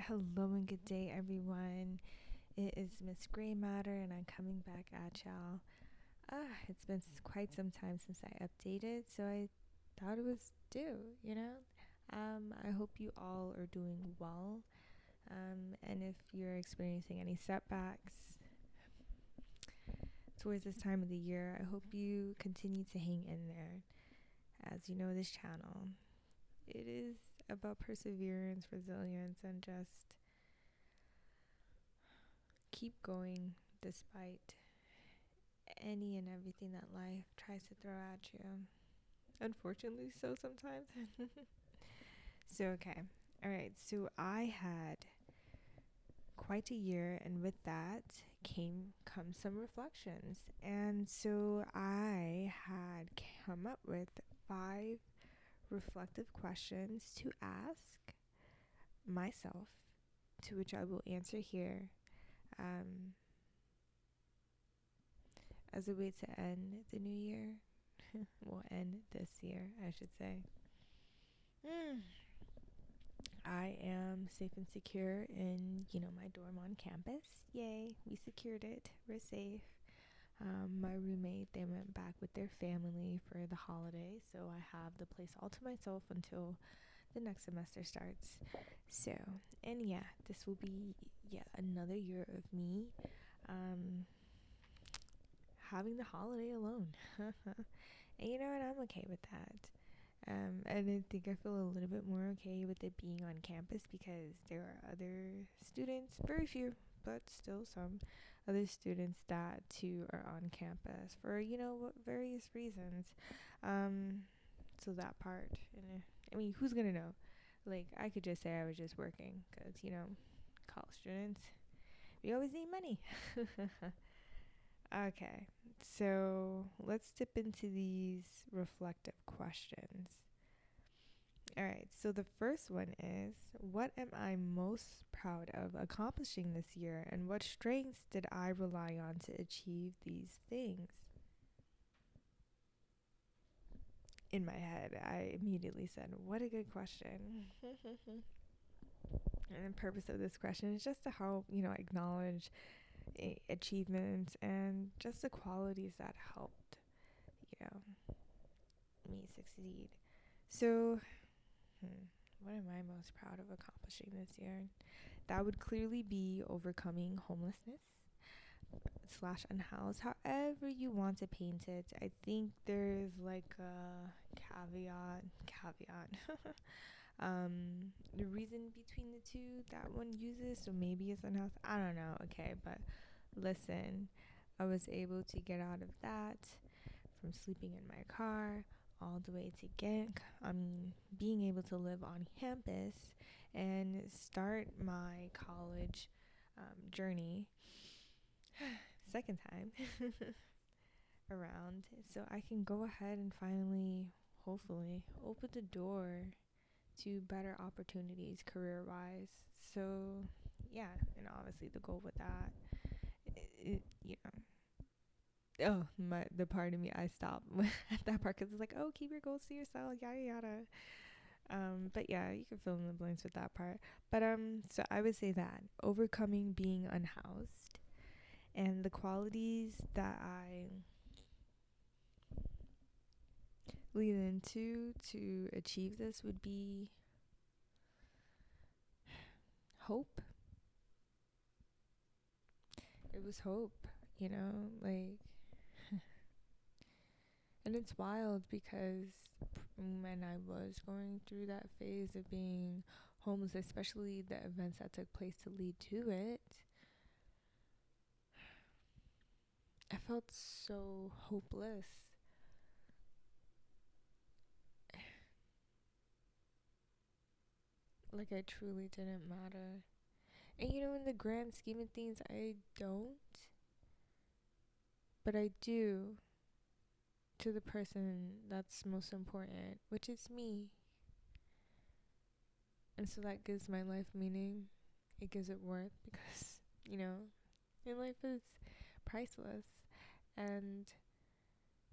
Hello and good day, everyone. It is Miss Gray Matter, and I'm coming back at y'all. It's been quite some time since I updated, so I thought it was due. I hope you all are doing well. And if you're experiencing any setbacks towards this time of the year, I hope you continue to hang in there. As you know, this channel, it is about perseverance, resilience, and just keep going despite any and everything that life tries to throw at you. Unfortunately, so sometimes. Okay. All right. So I had quite a year, and with that come some reflections. And so I had come up with 5 reflective questions to ask myself, to which I will answer here. As a way to end the new year. We'll end this year, I should say. I am safe and secure in, my dorm on campus. Yay, we secured it. We're safe. My roommate, they went back with their family for the holiday, so I have the place all to myself until the next semester starts. So, and yeah, this will be yet another year of me having the holiday alone. And you know what? I'm okay with that. And I think I feel a little bit more okay with it being on campus because there are other students, very few, but still some other students that too are on campus for, various reasons. So that part, and I mean, who's gonna know? Like, I could just say I was just working because, college students, we always need money. Okay, so let's dip into these reflective questions. All right, so the first one is, what am I most proud of accomplishing this year, and what strengths did I rely on to achieve these things? In my head, I immediately said, what a good question. And the purpose of this question is just to help, acknowledge achievements and just the qualities that helped, you know, me succeed. So, what am I most proud of accomplishing this year? That would clearly be overcoming homelessness slash unhoused, however you want to paint it. I think there's like a caveat. The reason between the two that one uses, so maybe it's unhoused. I don't know. Okay, but listen, I was able to get out of that from sleeping in my car all the way to being able to live on campus and start my college journey second time around, so I can go ahead and finally, hopefully, open the door to better opportunities career wise. So yeah, and obviously the goal with that, the part of me, I stopped at that part because it's like, oh, keep your goals to yourself, yada yada. But yeah, you can fill in the blanks with that part. But so I would say that overcoming being unhoused, and the qualities that I lean into to achieve this would be hope. It was hope, like, and it's wild because when I was going through that phase of being homeless, especially the events that took place to lead to it, I felt so hopeless. Like I truly didn't matter. And in the grand scheme of things, I don't, but I do to the person that's most important, which is me. And so that gives my life meaning. It gives it worth because, your life is priceless. And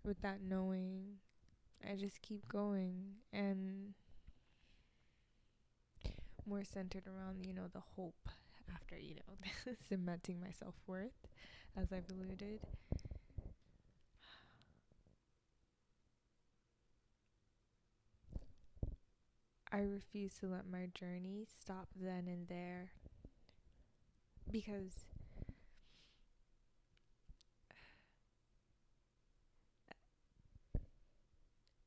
with that knowing, I just keep going. And more centered around, the hope after, cementing my self worth, as I've alluded. I refuse to let my journey stop then and there because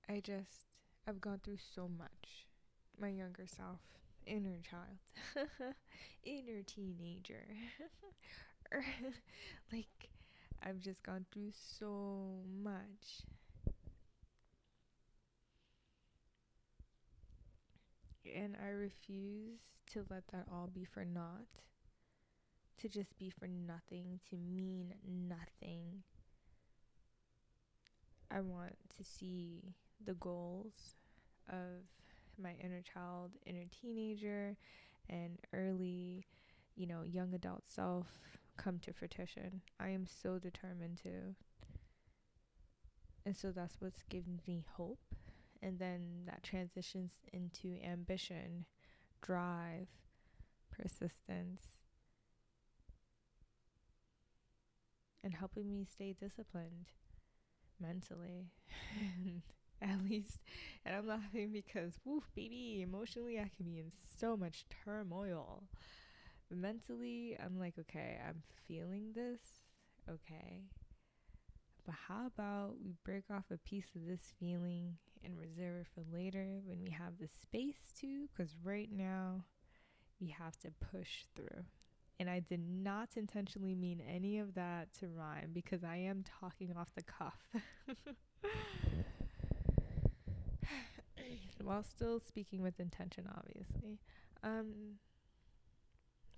I just, I've gone through so much. My younger self, inner child, inner teenager. Like, I've just gone through so much. And I refuse to let that all be for naught. To just be for nothing, to mean nothing. I want to see the goals of my inner child, inner teenager, and early, young adult self come to fruition. I am so determined to. And so that's what's given me hope. And then that transitions into ambition, drive, persistence, and helping me stay disciplined mentally. At least. And I'm laughing because, woof, baby, emotionally, I can be in so much turmoil. But mentally, I'm like, okay, I'm feeling this. Okay. But how about we break off a piece of this feeling and reserve it for later when we have the space to? Because right now, we have to push through. And I did not intentionally mean any of that to rhyme because I am talking off the cuff. While still speaking with intention, obviously.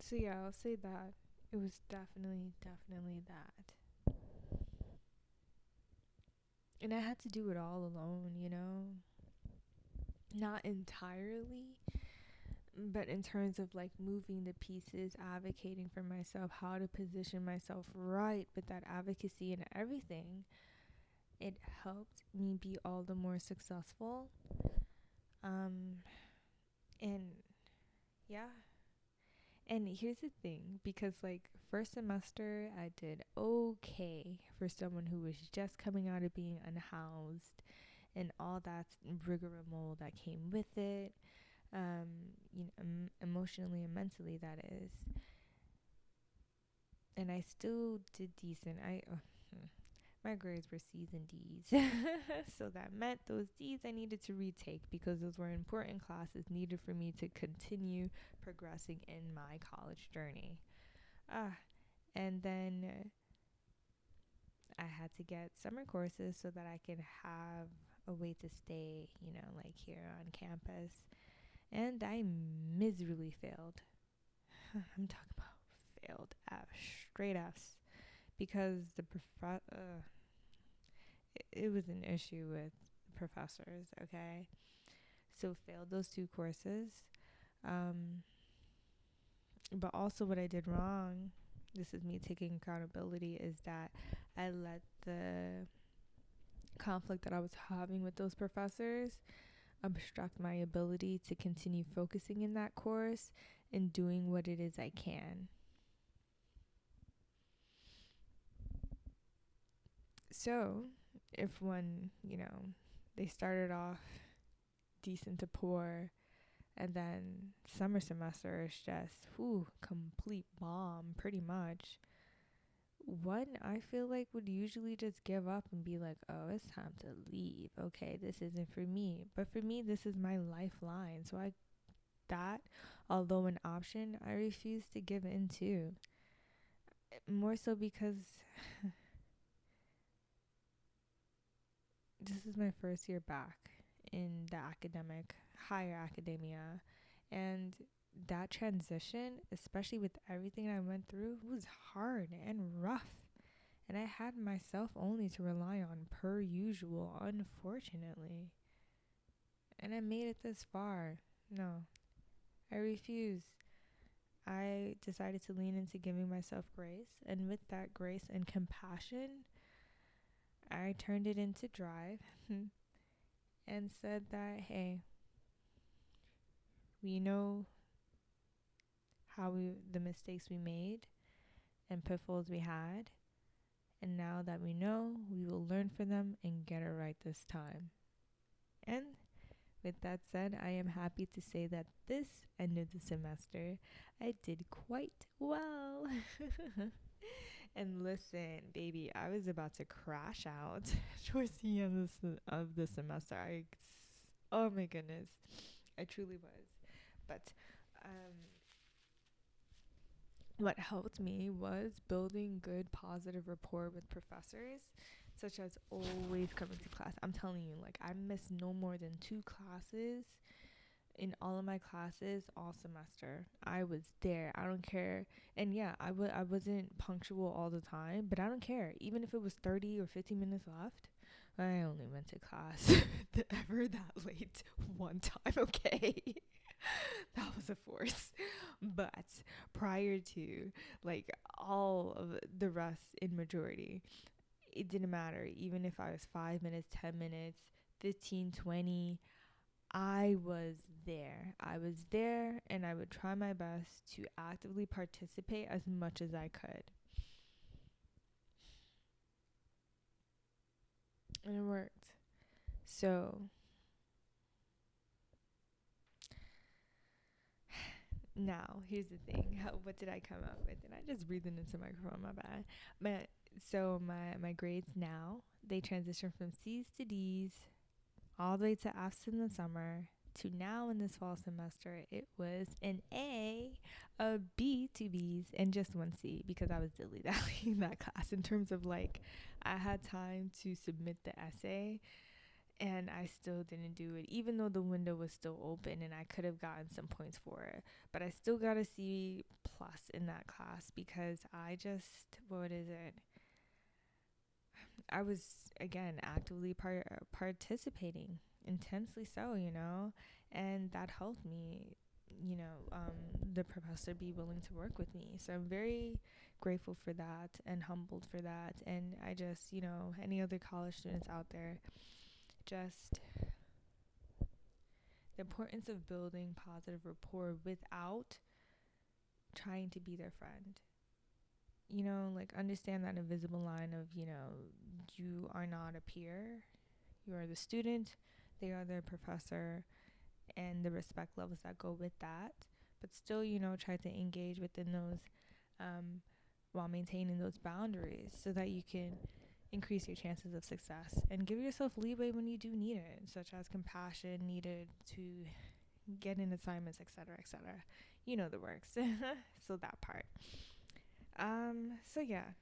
So yeah, I'll say that. It was definitely that. And I had to do it all alone. Not entirely, but in terms of like moving the pieces, advocating for myself, how to position myself right with that advocacy and everything, it helped me be all the more successful. And yeah. And here's the thing, because like first semester I did okay for someone who was just coming out of being unhoused and all that rigmarole that came with it, emotionally and mentally, that is. And I still did decent. My grades were C's and D's. So that meant those D's I needed to retake because those were important classes needed for me to continue progressing in my college journey. And then I had to get summer courses so that I could have a way to stay, like here on campus. And I miserably failed. I'm talking about failed F, straight F's, because it was an issue with professors. Okay, so failed those two courses. But also what I did wrong, this is me taking accountability, is that I let the conflict that I was having with those professors obstruct my ability to continue focusing in that course and doing what it is I can. So, if one, they started off decent to poor, and then summer semester is just, complete bomb, pretty much. One, I feel like, would usually just give up and be like, oh, it's time to leave. Okay, this isn't for me. But for me, this is my lifeline. So although an option, I refuse to give in to. More so because this is my first year back in the higher academia. And that transition, especially with everything I went through, was hard and rough. And I had myself only to rely on per usual, unfortunately. And I made it this far. No, I refuse. I decided to lean into giving myself grace. And with that grace and compassion, I turned it into drive and said that, hey, we know the mistakes we made and pitfalls we had. And now that we know, we will learn from them and get it right this time. And with that said, I am happy to say that this end of the semester, I did quite well. And listen, baby, I was about to crash out towards the end of the semester. Oh my goodness, I truly was. But what helped me was building good, positive rapport with professors, such as always coming to class. I'm telling you, like, I missed no more than 2 classes in all of my classes all semester. I was there. I don't care. And yeah, I wasn't punctual all the time, but I don't care. Even if it was 30 or 50 minutes left, I only went to class ever that late one time, okay? That was a force. But prior to, like, all of the rest in majority, it didn't matter. Even if I was 5 minutes, 10 minutes, 15, 20, I was there. I was there, and I would try my best to actively participate as much as I could. And it worked. So, now, here's the thing. What did I come up with? And I just breathed into the microphone, my bad. My grades now, they transition from C's to D's, all the way to F's in the summer, to now in this fall semester, it was an A, a B, 2 B's, and just 1 C, because I was dilly-dallying that class in terms of, like, I had time to submit the essay, and I still didn't do it, even though the window was still open and I could have gotten some points for it. But I still got a C plus in that class because I just, what is it? I was, again, actively participating, intensely so, and that helped me, the professor be willing to work with me. So I'm very grateful for that and humbled for that. And I just, any other college students out there, just the importance of building positive rapport without trying to be their friend. Like, understand that invisible line of, you are not a peer, you are the student, they are their professor, and the respect levels that go with that. But still, try to engage within those while maintaining those boundaries so that you can increase your chances of success and give yourself leeway when you do need it, such as compassion needed to get in assignments, etc., etc. You know the works. So that part. So yeah,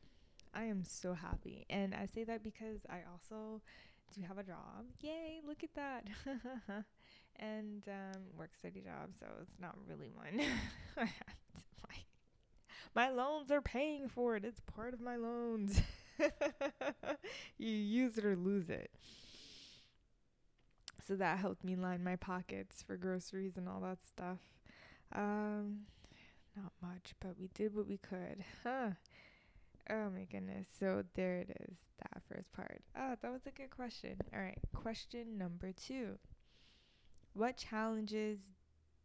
I am so happy, and I say that because I also do have a job. Yay, look at that. And work study job, so it's not really one. My loans are paying for it. It's part of my loans. You use it or lose it. So that helped me line my pockets for groceries and all that stuff. Not much, but we did what we could. Huh. Oh my goodness. So there it is. That first part. Oh, that was a good question. All right. Question number 2. What challenges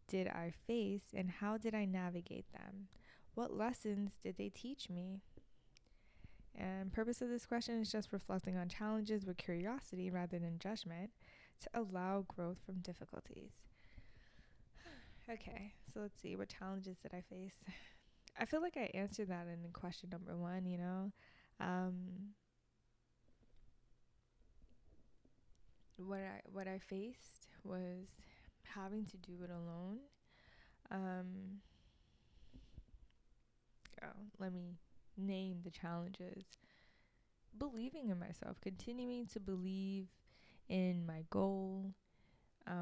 did I face and how did I navigate them? What lessons did they teach me? And purpose of this question is just reflecting on challenges with curiosity rather than judgment to allow growth from difficulties. Okay, so let's see. What challenges did I face? I feel like I answered that in question number 1, What I faced was having to do it alone. Let me name the challenges. Believing in myself, continuing to believe in my goal,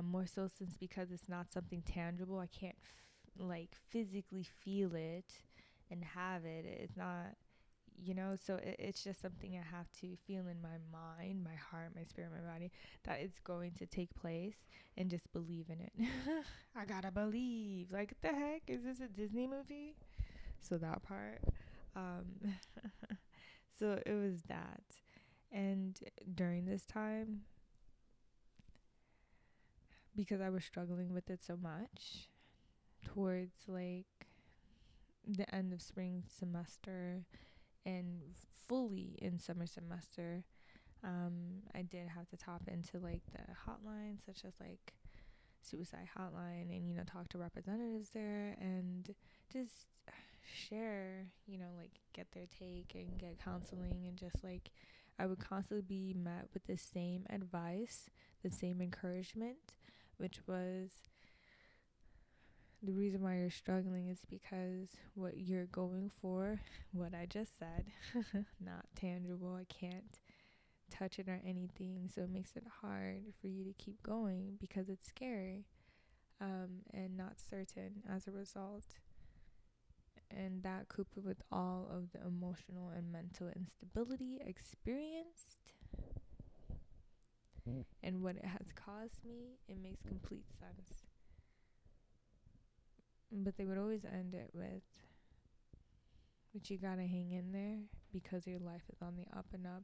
more so since because it's not something tangible. I can't physically feel it and have it. It's not, so it's just something I have to feel in my mind, my heart, my spirit, my body, that it's going to take place, and just believe in it. I gotta believe. Like, what the heck? Is this a Disney movie? So that part. So it was that. And during this time, because I was struggling with it so much, towards the end of spring semester and fully in summer semester, I did have to tap into like the hotlines, such as like suicide hotline, and talk to representatives there and just share, like get their take and get counseling, and just like I would constantly be met with the same advice, the same encouragement, which was the reason why you're struggling is because what you're going for, what I just said, not tangible. I can't touch it or anything, so it makes it hard for you to keep going because it's scary, and not certain as a result. And that coupled with all of the emotional and mental instability experienced and what it has caused me, it makes complete sense. But they would always end it with, but you gotta hang in there because your life is on the up and up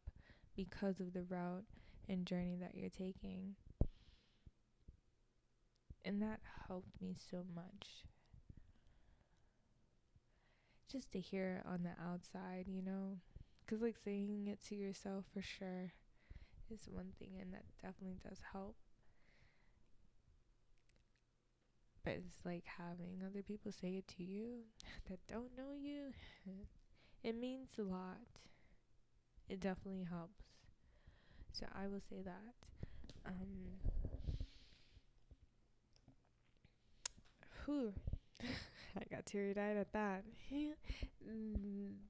because of the route and journey that you're taking. And that helped me so much. Just to hear it on the outside, Because, like, saying it to yourself for sure is one thing, and that definitely does help. But it's like having other people say it to you that don't know you. It means a lot. It definitely helps. So I will say that. Whew. I got teary-eyed at that.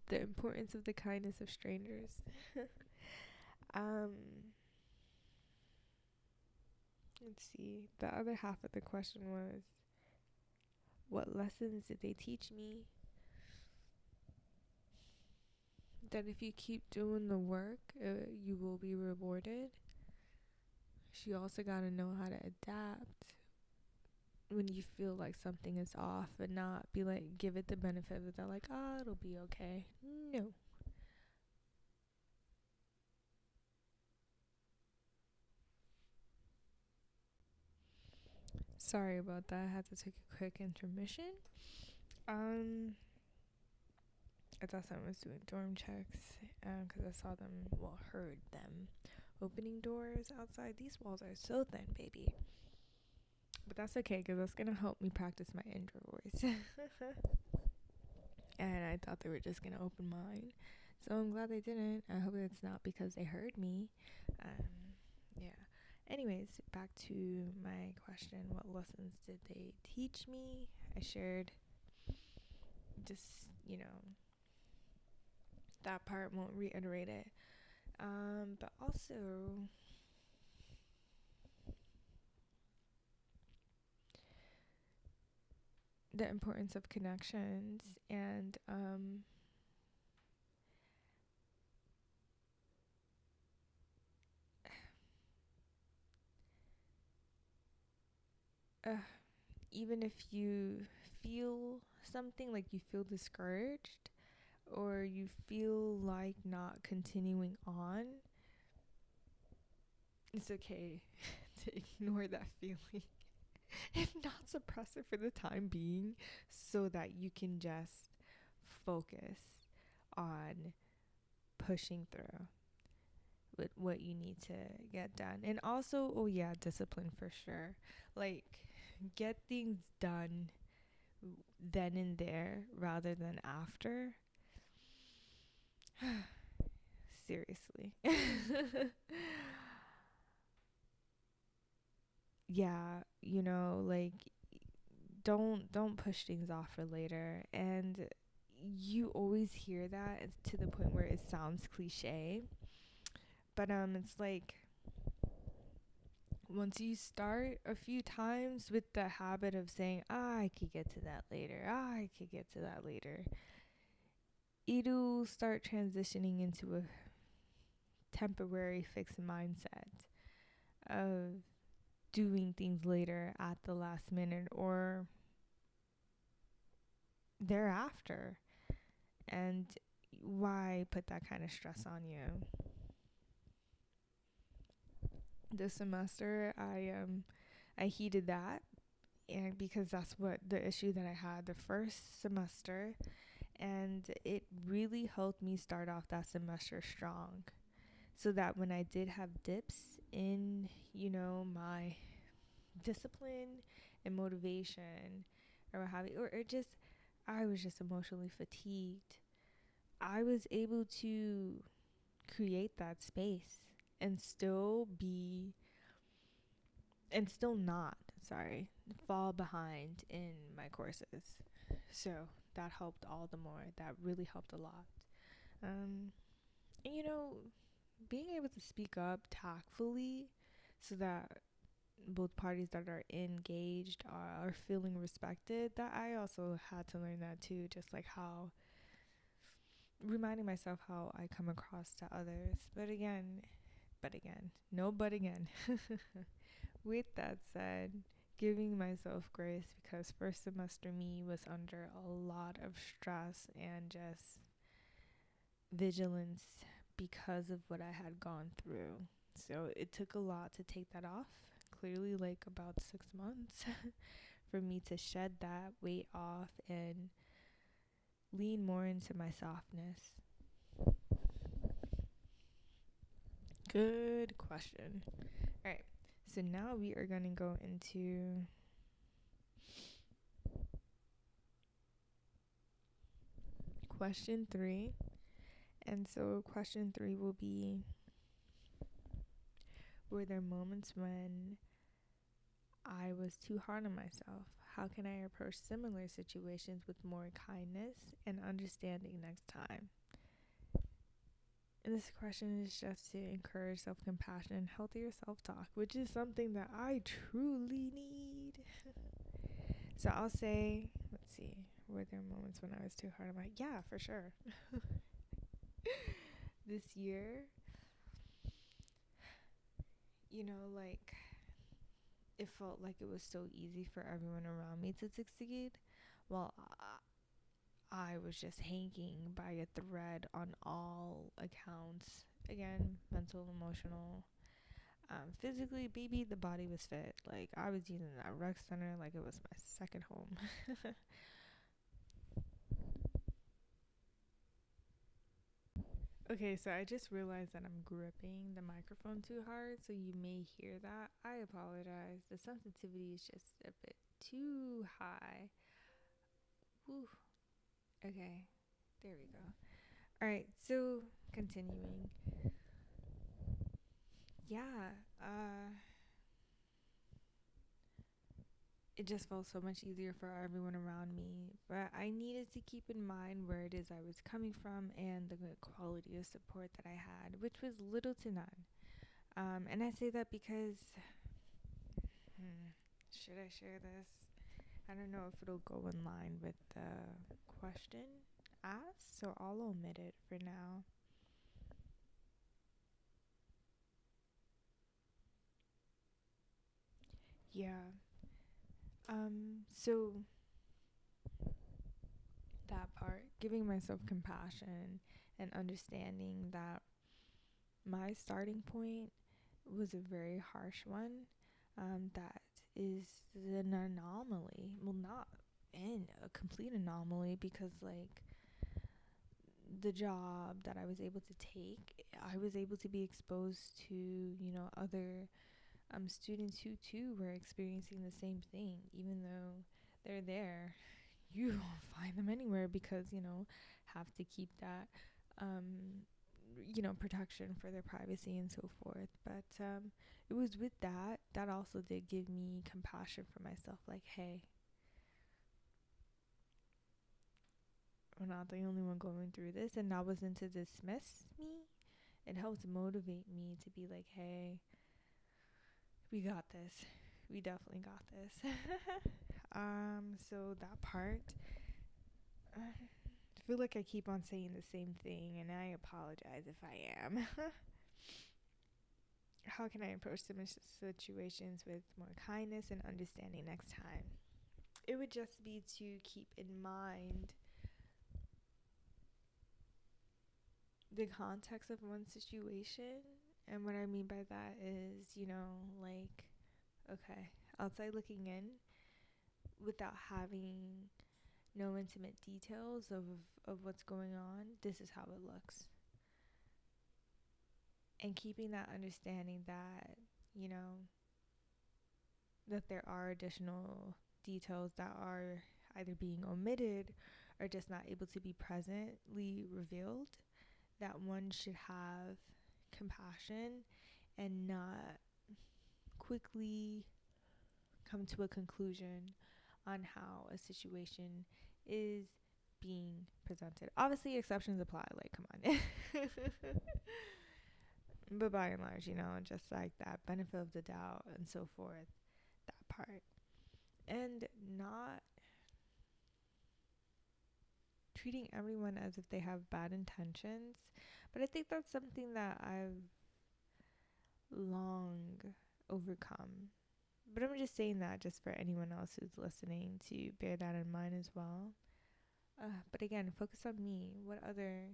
The importance of the kindness of strangers. um, let's see. The other half of the question was, what lessons did they teach me? That if you keep doing the work, you will be rewarded. You also got to know how to adapt when you feel like something is off, and not be like, give it the benefit of the doubt, like, it'll be okay. No. Sorry about that. I had to take a quick intermission. I thought someone was doing dorm checks, because I saw them, heard them opening doors outside. These walls are so thin, baby. But that's okay, because that's going to help me practice my indoor voice. And I thought they were just going to open mine. So I'm glad they didn't. I hope it's not because they heard me. Yeah. Anyways, back to my question. What lessons did they teach me? I shared just, that part, won't reiterate it. But also, the importance of connections, and even if you feel something, like you feel discouraged or you feel like not continuing on, it's okay to ignore that feeling, if not suppress it for the time being, so that you can just focus on pushing through with what you need to get done. And also, discipline for sure. Like, get things done then and there rather than after. Seriously. Yeah, like, don't push things off for later. And you always hear that, to the point where it sounds cliche, but it's like, once you start a few times with the habit of saying, I could get to that later, I could get to that later, it'll start transitioning into a temporary fixed mindset of doing things later at the last minute or thereafter. And why put that kind of stress on you? This semester, I heeded that, And because that's what the issue that I had the first semester, and it really helped me start off that semester strong, so that when I did have dips in, my discipline and motivation, or what have you, or just I was just emotionally fatigued, I was able to create that space and still be and still not, sorry, fall behind in my courses. So that helped all the more. That really helped a lot. And being able to speak up tactfully so that both parties that are engaged are feeling respected, that I also had to learn that too, just like how reminding myself how I come across to others. But again, with that said, giving myself grace, because first semester me was under a lot of stress and just vigilance because of what I had gone through. So it took a lot to take that off. Clearly, like about 6 months for me to shed that weight off and lean more into my softness. Good question. All right. So now we are going to go into question 3. And so question 3 will be, were there moments when I was too hard on myself? How can I approach similar situations with more kindness and understanding next time? And this question is just to encourage self-compassion and healthier self-talk, which is something that I truly need. So I'll say, let's see, were there moments when I was too hard on my... Yeah, for sure. This year, like, it felt like it was so easy for everyone around me to succeed, while I was just hanging by a thread on all accounts. Again, mental, emotional, physically, baby, the body was fit. Like, I was using that rec center like it was my second home. Okay, so I just realized that I'm gripping the microphone too hard, so you may hear that. I apologize. The sensitivity is just a bit too high. Whew. Okay, there we go. All right, so continuing. Yeah, it just felt so much easier for everyone around me, but I needed to keep in mind where it is I was coming from and the good quality of support that I had, which was little to none. And I say that because, should I share this? I don't know if it'll go in line with the question asked, so I'll omit it for now. Yeah. So that part, giving myself compassion and understanding that my starting point was a very harsh one, that is an anomaly. Well, not in a complete anomaly, because like the job that I was able to take, I was able to be exposed to, other students who too were experiencing the same thing, even though they're there. You don't find them anywhere because, have to keep that, protection for their privacy and so forth. But it was with that also did give me compassion for myself. Like, hey, we're not the only one going through this. And that wasn't to dismiss me. It helped motivate me to be like, hey, we got this. We definitely got this. So that part, I feel like I keep on saying the same thing, and I apologize if I am. How can I approach similar situations with more kindness and understanding next time? It would just be to keep in mind the context of one situation. And what I mean by that is, like, okay, outside looking in, without having no intimate details of what's going on. This is how it looks. And keeping that understanding that, you know, that there are additional details that are either being omitted or just not able to be presently revealed, that one should have compassion and not quickly come to a conclusion on how a situation is being presented. Obviously, exceptions apply. Like, come on. But by and large, just like that benefit of the doubt and so forth, that part. And not treating everyone as if they have bad intentions. But I think that's something that I've long overcome. But I'm just saying that just for anyone else who's listening to bear that in mind as well. But again, focus on me. What other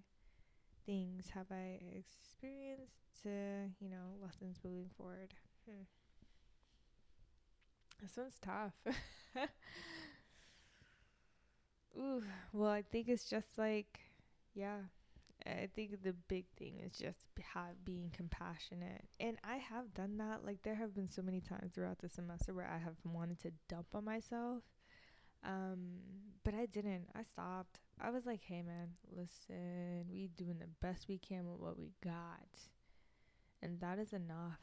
things have I experienced to, lessons moving forward? This one's tough. Ooh, well, I think it's just like, yeah, I think the big thing is just being compassionate. And I have done that. Like, there have been so many times throughout the semester where I have wanted to dump on myself. But I didn't. I stopped. I was like, hey, man, listen, we doing the best we can with what we got. And that is enough.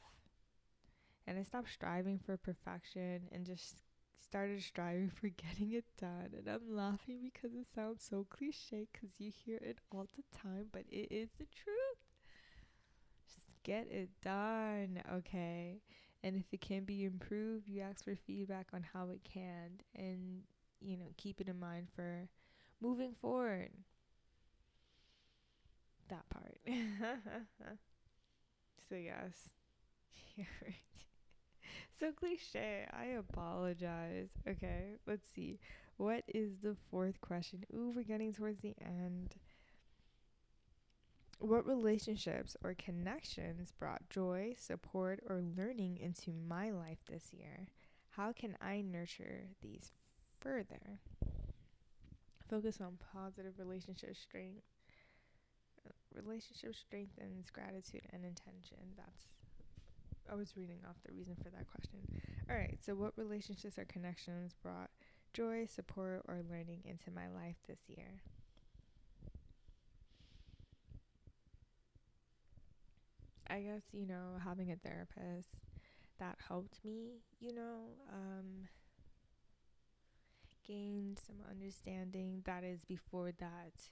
And I stopped striving for perfection and just started striving for getting it done. And I'm laughing because it sounds so cliche because you hear it all the time, but it is the truth. Just get it done, okay? And if it can be improved, you ask for feedback on how it can, and keep it in mind for moving forward. That part. So yes. You're right. So cliche. I apologize. Okay, let's see. What is the fourth question? Ooh, we're getting towards the end. What relationships or connections brought joy, support, or learning into my life this year? How can I nurture these further? Focus on positive relationship strength. Relationship strengthens gratitude and intention. I was reading off the reason for that question. All right, so what relationships or connections brought joy, support, or learning into my life this year? I guess, having a therapist that helped me, gain some understanding. That is before that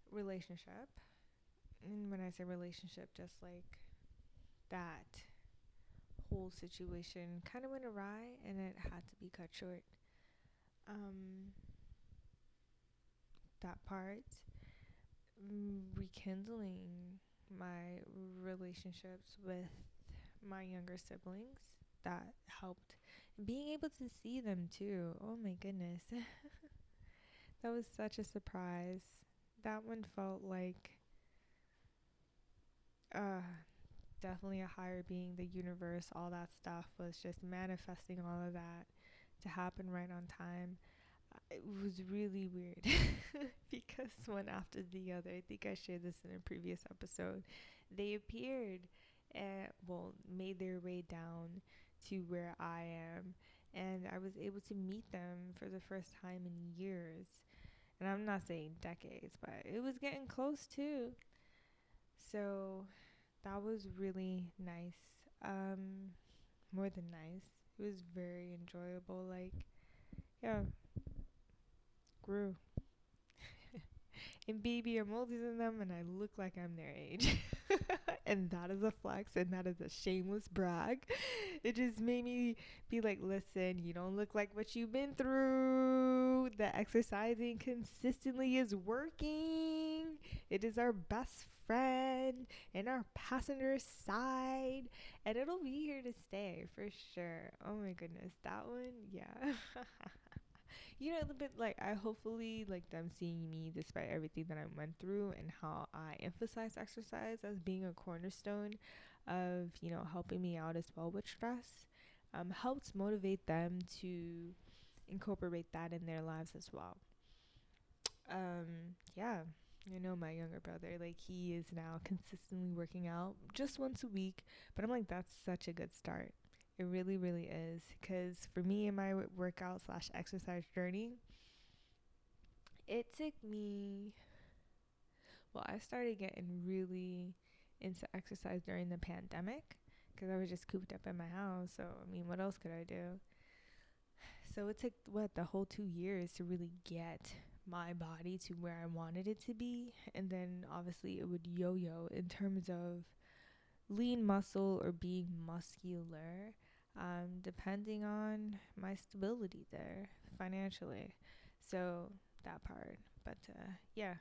relationship. And when I say relationship, just like that whole situation kind of went awry and it had to be cut short. That part, rekindling my relationships with my younger siblings, that helped. Being able to see them too. Oh my goodness. That was such a surprise. That one felt like uh definitely a higher being, the universe, all that stuff was just manifesting all of that to happen right on time. It was really weird because one after the other, I think I shared this in a previous episode, they appeared and, well, made their way down to where I am. And I was able to meet them for the first time in years. And I'm not saying decades, but it was getting close too. So that was really nice. More than nice. It was very enjoyable. Like, yeah, grew. And baby, I'm older than them and I look like I'm their age. And that is a flex and that is a shameless brag. It just made me be like, listen, you don't look like what you've been through. The exercising consistently is working. It is our best friend and our passenger side. And it'll be here to stay for sure. Oh my goodness. That one, yeah. The bit like I hopefully like them seeing me despite everything that I went through and how I emphasize exercise as being a cornerstone of helping me out as well with stress. helps motivate them to incorporate that in their lives as well. Yeah, I know my younger brother, like he is now consistently working out just once a week, but I'm like, that's such a good start. It really, really is. Because for me in my workout slash exercise journey, it took me, well, I started getting really into exercise during the pandemic because I was just cooped up in my house. So, I mean, what else could I do? So it took the whole 2 years to really get my body to where I wanted it to be. And then obviously it would yo yo in terms of lean muscle or being muscular, depending on my stability there financially. So that part. But yeah,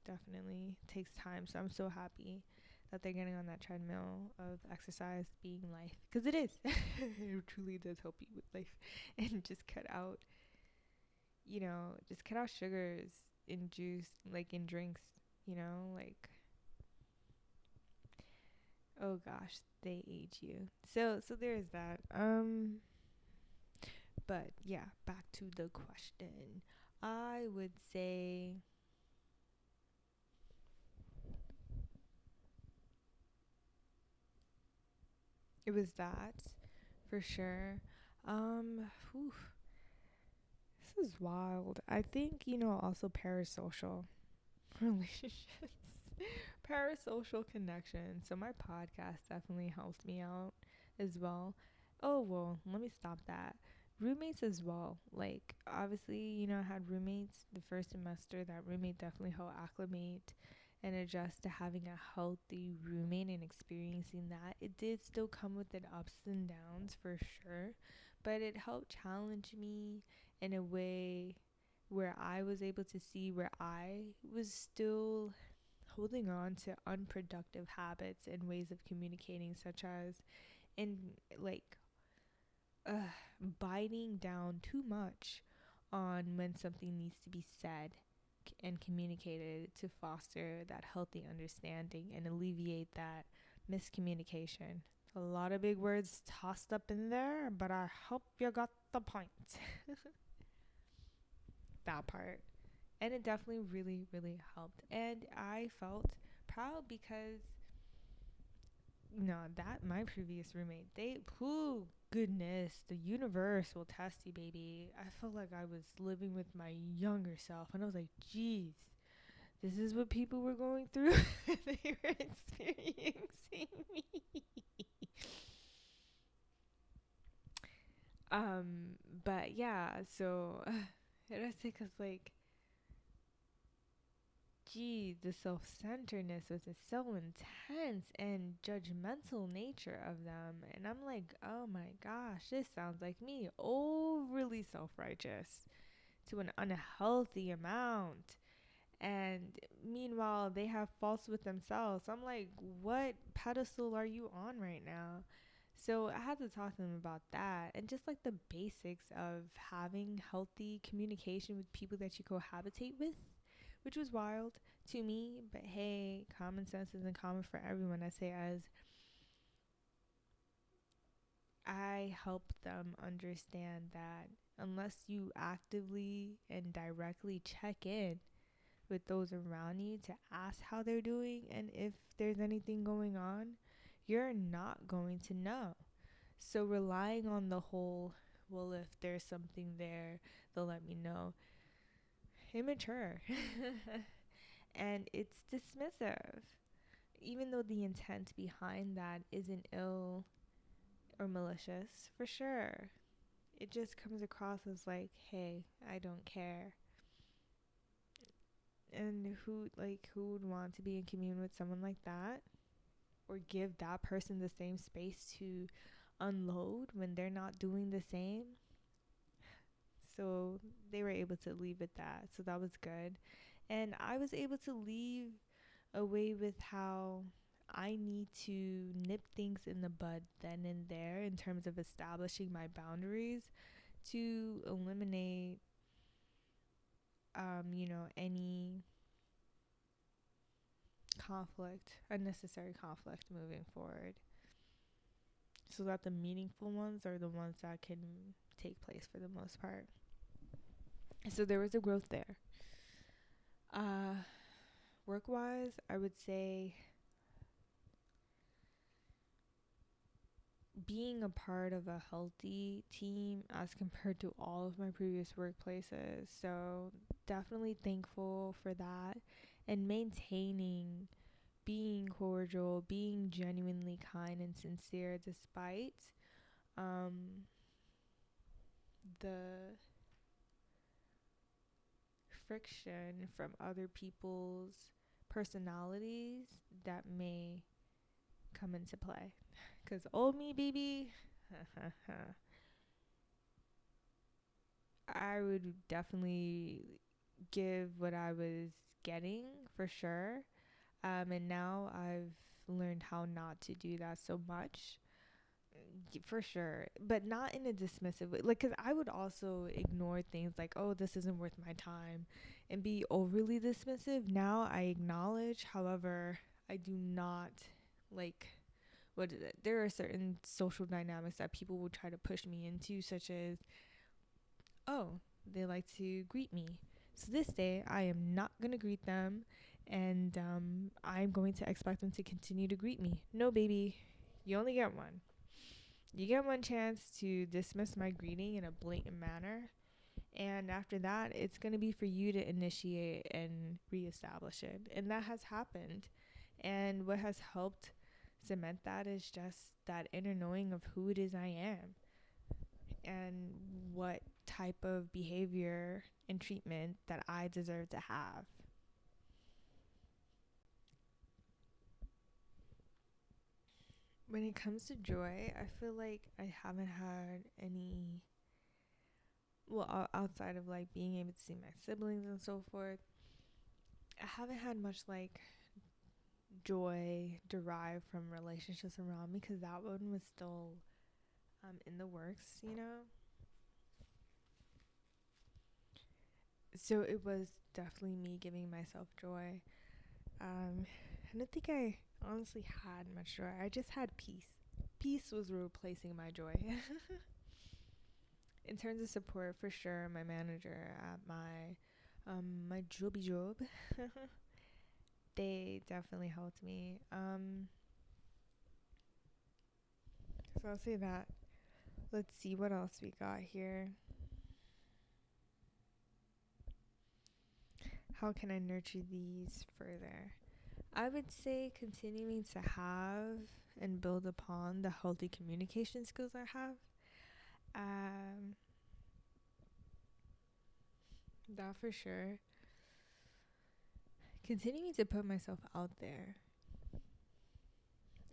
definitely takes time. So I'm so happy that they're getting on that treadmill of exercise being life, because it is. It truly does help you with life. And just cut out sugars in juice, like in drinks, like, oh gosh, they age you. So there's that. But yeah, back to the question. I would say it was that for sure. Whew, this is wild. I think, also parasocial relationships, parasocial connection. So my podcast definitely helped me out as well. Oh, well, let me stop that. Roommates as well. Like, obviously, I had roommates the first semester. That roommate definitely helped acclimate and adjust to having a healthy roommate and experiencing that. It did still come with it ups and downs for sure, but it helped challenge me in a way where I was able to see where I was still holding on to unproductive habits and ways of communicating, such as in like biting down too much on when something needs to be said and communicated to foster that healthy understanding and alleviate that miscommunication. A lot of big words tossed up in there, but I hope you got the point. That part. And it definitely really, really helped. And I felt proud because, that my previous roommate, goodness, the universe will test you, baby. I felt like I was living with my younger self. And I was like, geez, this is what people were going through. They were experiencing me. But yeah, so it was because, like, gee, the self-centeredness was so intense and judgmental nature of them. And I'm like, oh my gosh, this sounds like me. Overly self-righteous to an unhealthy amount. And meanwhile, they have faults with themselves. I'm like, what pedestal are you on right now? So I had to talk to them about that and just like the basics of having healthy communication with people that you cohabitate with, which was wild to me. But hey, common sense isn't common for everyone. I say, as I help them understand that unless you actively and directly check in with those around you to ask how they're doing and if there's anything going on, you're not going to know. So relying on the whole, well, if there's something there, they'll let me know. Immature. And it's dismissive. Even though the intent behind that isn't ill or malicious, for sure. It just comes across as like, hey, I don't care. And who would want to be in commune with someone like that? Or give that person the same space to unload when they're not doing the same? So they were able to leave with that. So that was good. And I was able to leave away with how I need to nip things in the bud then and there in terms of establishing my boundaries to eliminate, any conflict, unnecessary conflict moving forward. so that the meaningful ones are the ones that can take place for the most part. So there was a growth there. Uh, Work wise, I would say being a part of a healthy team as compared to all of my previous workplaces. So definitely thankful for that, and maintaining being cordial, being genuinely kind and sincere despite um, the friction from other people's personalities that may come into play. Because old me, baby, I would definitely give what I was getting for sure. And now I've learned how not to do that so much. For sure, but not in a dismissive way. Like, because I would also ignore things like, oh, this isn't worth my time, and be overly dismissive. Now I acknowledge, however, I do not like, what is it? There are certain social dynamics that people will try to push me into, such as, oh, they like to greet me. So this day, I am not going to greet them, and I'm going to expect them to continue to greet me. No, baby, you only get one. You get one chance to dismiss my greeting in a blatant manner, and after that, it's going to be for you to initiate and reestablish it. And that has happened. And what has helped cement that is just that inner knowing of who it is I am and what type of behavior and treatment that I deserve to have. When it comes to joy, I feel like I haven't had any, well, outside of like being able to see my siblings and so forth, I haven't had much like joy derived from relationships around me, because that one was still in the works, you know? So it was definitely me giving myself joy. I don't think I honestly had much joy. I just had peace. Peace was replacing my joy. In terms of support, for sure, my manager at my job, they definitely helped me. So I'll say that. Let's see what else we got here. How can I nurture these further? I would say continuing to have and build upon the healthy communication skills I have. Um, that for sure. Continuing to put myself out there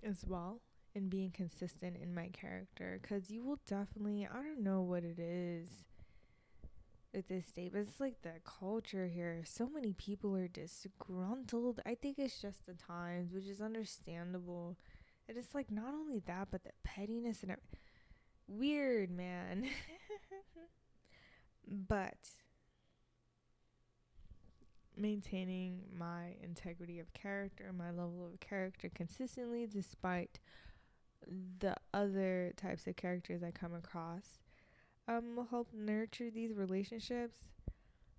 as well, and being consistent in my character, because you will definitely, I don't know what it is at this state, but it's like the culture here. So many people are disgruntled. I think it's just the times, which is understandable. And it's like not only that, but the pettiness and weird, man. But maintaining my integrity of character, my level of character consistently, despite the other types of characters I come across, will help nurture these relationships.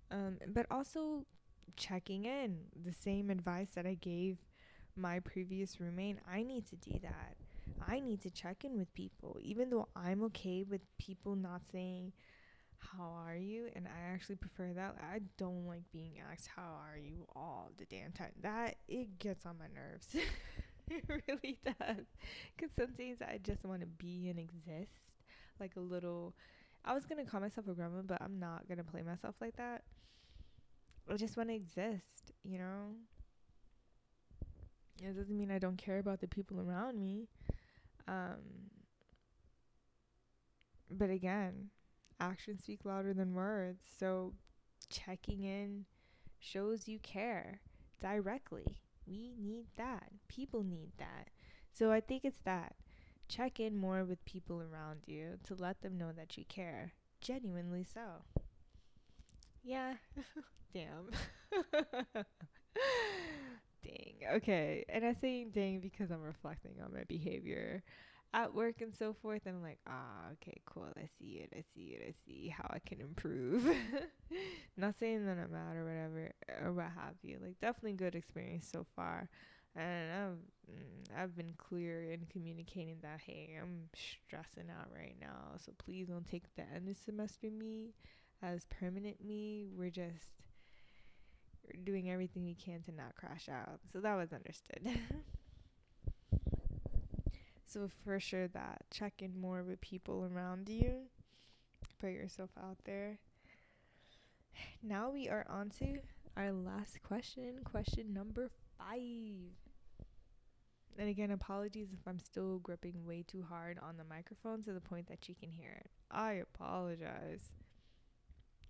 But also checking in. The same advice that I gave my previous roommate, I need to do that. I need to check in with people, even though I'm okay with people not saying, how are you? And I actually prefer that. I don't like being asked, how are you, all the damn time. That, it gets on my nerves. It really does. Because some days I just want to be and exist. Like a little, I was going to call myself a grandma, but I'm not going to play myself like that. I just want to exist, you know? It doesn't mean I don't care about the people around me. Um, but again, actions speak louder than words. So checking in shows you care directly. We need that. People need that. So I think it's that. Check in more with people around you to let them know that you care. Genuinely so. Yeah. Damn. Dang. Okay. And I'm saying dang because I'm reflecting on my behavior. at work and so forth. And I'm like, okay, cool. I see it. I see it. I see how I can improve. Not saying that I'm mad or whatever or what have you. Like, definitely good experience so far. And I've been clear in communicating that, hey, I'm stressing out right now. So please don't take the end of semester me as permanent me. We're just doing everything we can to not crash out. So that was understood. So for sure that check in more with people around you. Put yourself out there. Now we are on to our last question. Question number 5. And again, apologies if I'm still gripping way too hard on the microphone to the point that you can hear it. I apologize.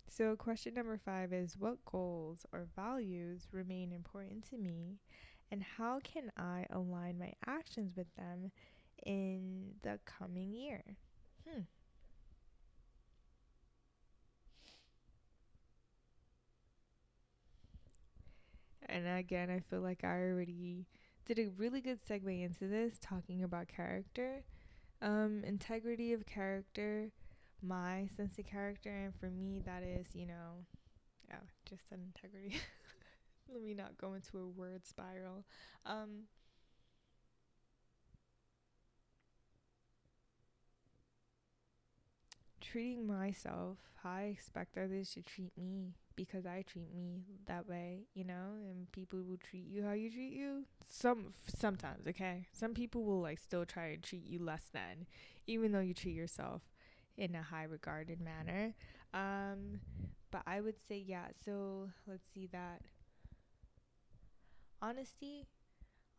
So, question number 5 is, what goals or values remain important to me, and how can I align my actions with them in the coming year? And again, I feel like I already did a really good segue into this, talking about character, integrity of character, my sense of character, and for me, that is, just an integrity. Let me not go into a word spiral. Um, Treating myself how I expect others to treat me because I treat me that way, and people will treat you how you treat you. Sometimes, okay? Some people will like still try and treat you less than, even though you treat yourself in a high regarded manner. But I would say, yeah, so let's see that honesty,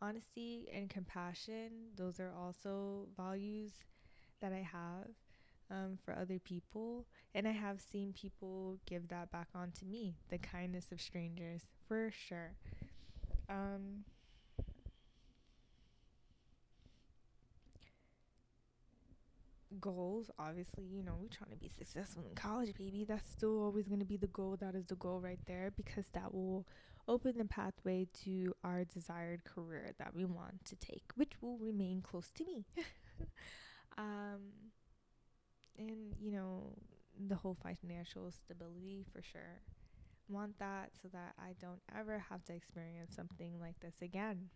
honesty and compassion, those are also values that I have for other people. And I have seen people give that back on to me, the kindness of strangers, for sure. Um, Goals, obviously, we're trying to be successful in college, baby. That's still always going to be the goal. That is the goal right there, because that will open the pathway to our desired career that we want to take, which will remain close to me. um, and the whole financial stability, for sure. Want that so that I don't ever have to experience something like this again.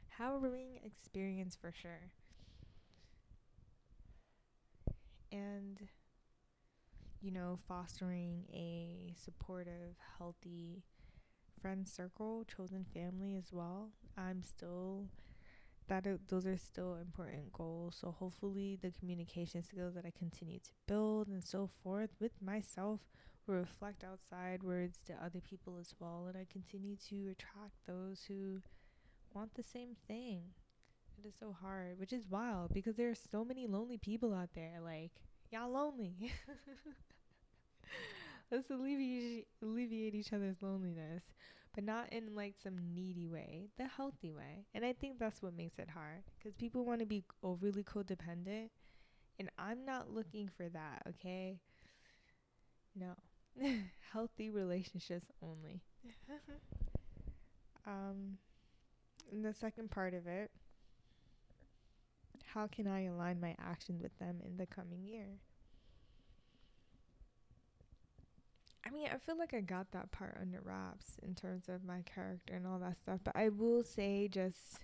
Harrowing experience, for sure. And fostering a supportive, healthy friend circle, chosen family as well. I'm still those are still important goals. So hopefully the communication skills that I continue to build and so forth with myself will reflect outside words to other people as well, and I continue to attract those who want the same thing. It is so hard, which is wild because there are so many lonely people out there. Like, y'all lonely. Let's alleviate each other's loneliness, but not in like some needy way, the healthy way. And I think that's what makes it hard, because people want to be overly codependent, and I'm not looking for that, okay? No. Healthy relationships only. And the second part of it, how can I align my actions with them in the coming year? I mean, I feel like I got that part under wraps in terms of my character and all that stuff, but I will say, just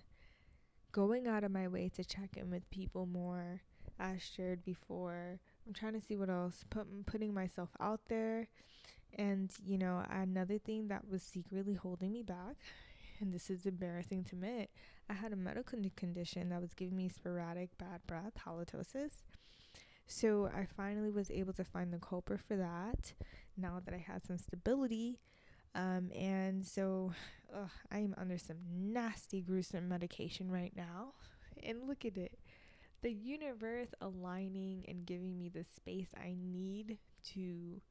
going out of my way to check in with people more, as shared before. I'm trying to see what else. Putting myself out there. And, another thing that was secretly holding me back, and this is embarrassing to admit, I had a medical condition that was giving me sporadic bad breath, halitosis. So I finally was able to find the culprit for that now that I had some stability. And so I am under some nasty, gruesome medication right now. And look at it. The universe aligning and giving me the space I need to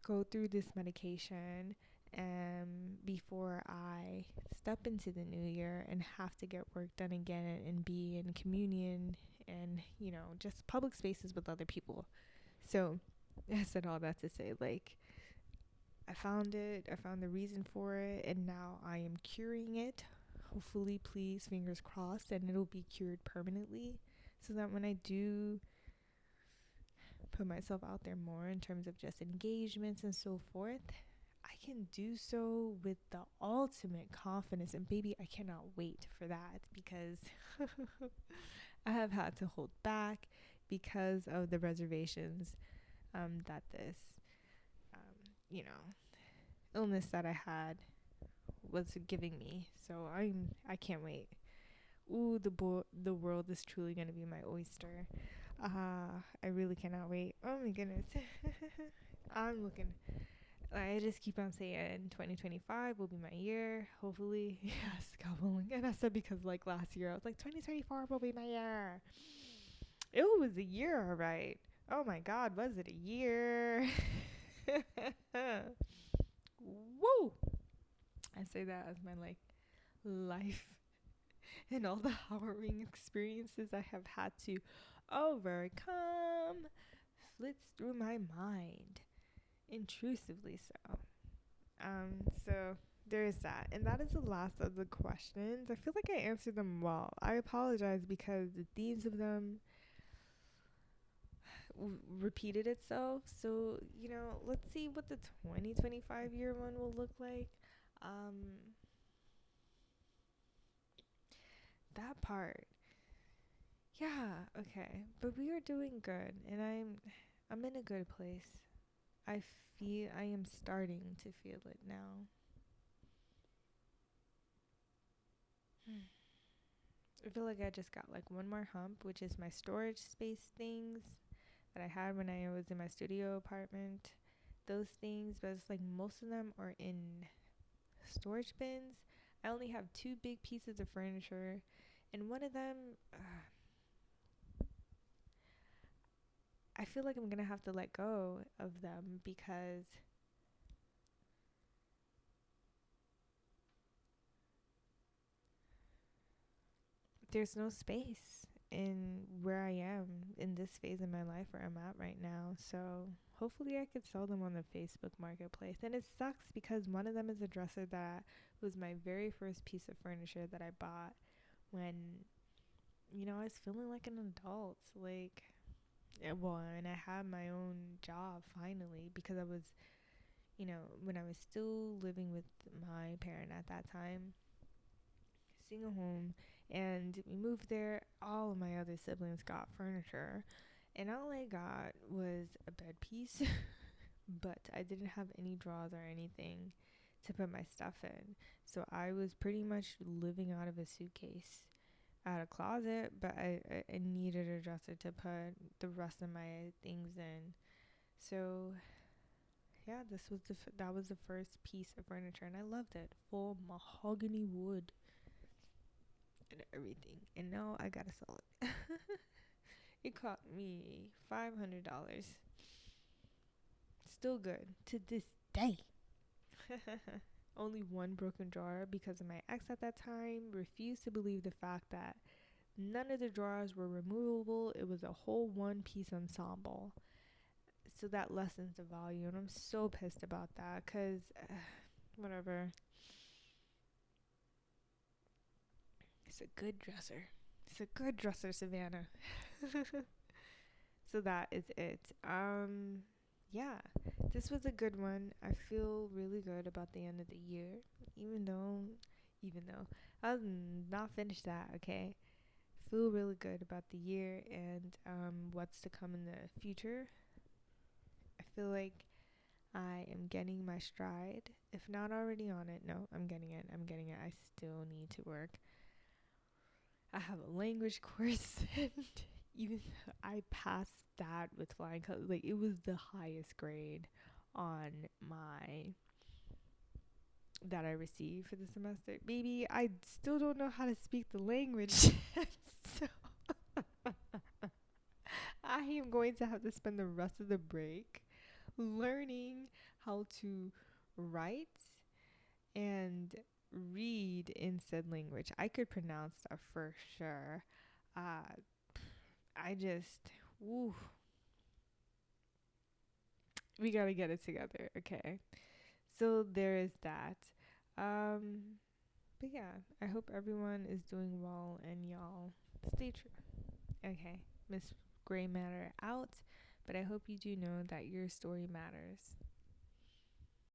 go through this medication before I step into the new year and have to get work done again and be in communion and, just public spaces with other people. So I said all that to say, like, I found it, I found the reason for it, and now I am curing it, hopefully, please, fingers crossed, and it'll be cured permanently, so that when I do put myself out there more in terms of just engagements and so forth, I can do so with the ultimate confidence. And baby, I cannot wait for that, because I have had to hold back because of the reservations that this, you know, illness that I had was giving me. So I can't wait. Ooh, the world is truly gonna be my oyster. I really cannot wait. Oh my goodness. I'm looking. I just keep on saying 2025 will be my year. Hopefully, yes, God willing. And I said because like last year I was like 2024 will be my year. It was a year, all right. Oh my God, was it a year? Woo! I say that as my like life and all the harrowing experiences I have had to overcome flits through my mind, intrusively so. So there's that. And that is the last of the questions. I feel like I answered them well. I apologize because the themes of them repeated itself. So, let's see what the 2025 year one will look like. That part. Yeah, okay. But we are doing good, and I'm in a good place. I am starting to feel it now. I feel like I just got like one more hump, which is my storage space things that I had when I was in my studio apartment. Those things, but it's like most of them are in storage bins. I only have two big pieces of furniture, and one of them, I feel like I'm gonna have to let go of them because there's no space in where I am in this phase of my life where I'm at right now. So hopefully I could sell them on the Facebook marketplace. And it sucks because one of them is a dresser that was my very first piece of furniture that I bought when, I was feeling like an adult. Like, well, and I had my own job finally because I was, when I was still living with my parent at that time, single home, and we moved there. All of my other siblings got furniture, and all I got was a bed piece, but I didn't have any drawers or anything to put my stuff in. So I was pretty much living out of a suitcase. I had a closet, but I needed a dresser to put the rest of my things in. So yeah, that was the first piece of furniture, and I loved it. Full mahogany wood and everything. And now I gotta sell it. It cost me $500. Still good to this day. Only one broken drawer because my ex at that time refused to believe the fact that none of the drawers were removable. It was a whole one piece ensemble. So that lessens the value. And I'm so pissed about that because, whatever. It's a good dresser. It's a good dresser, Savannah. So that is it. Yeah, this was a good one. I feel really good about the end of the year, even though, I'll not finish that. Okay, feel really good about the year and what's to come in the future. I feel like I am getting my stride. If not already on it, no, I'm getting it. I'm getting it. I still need to work. I have a language course, and even though I passed that with flying colors, like it was the highest grade on my that I received for the semester. Baby, I still don't know how to speak the language. So I am going to have to spend the rest of the break learning how to write and read in said language. I could pronounce that for sure. Uh, I just, woo, we gotta get it together, okay? So there is that. Um, But yeah, I hope everyone is doing well and y'all stay true. Okay, Miss Gray Matter out, but I hope you do know that your story matters.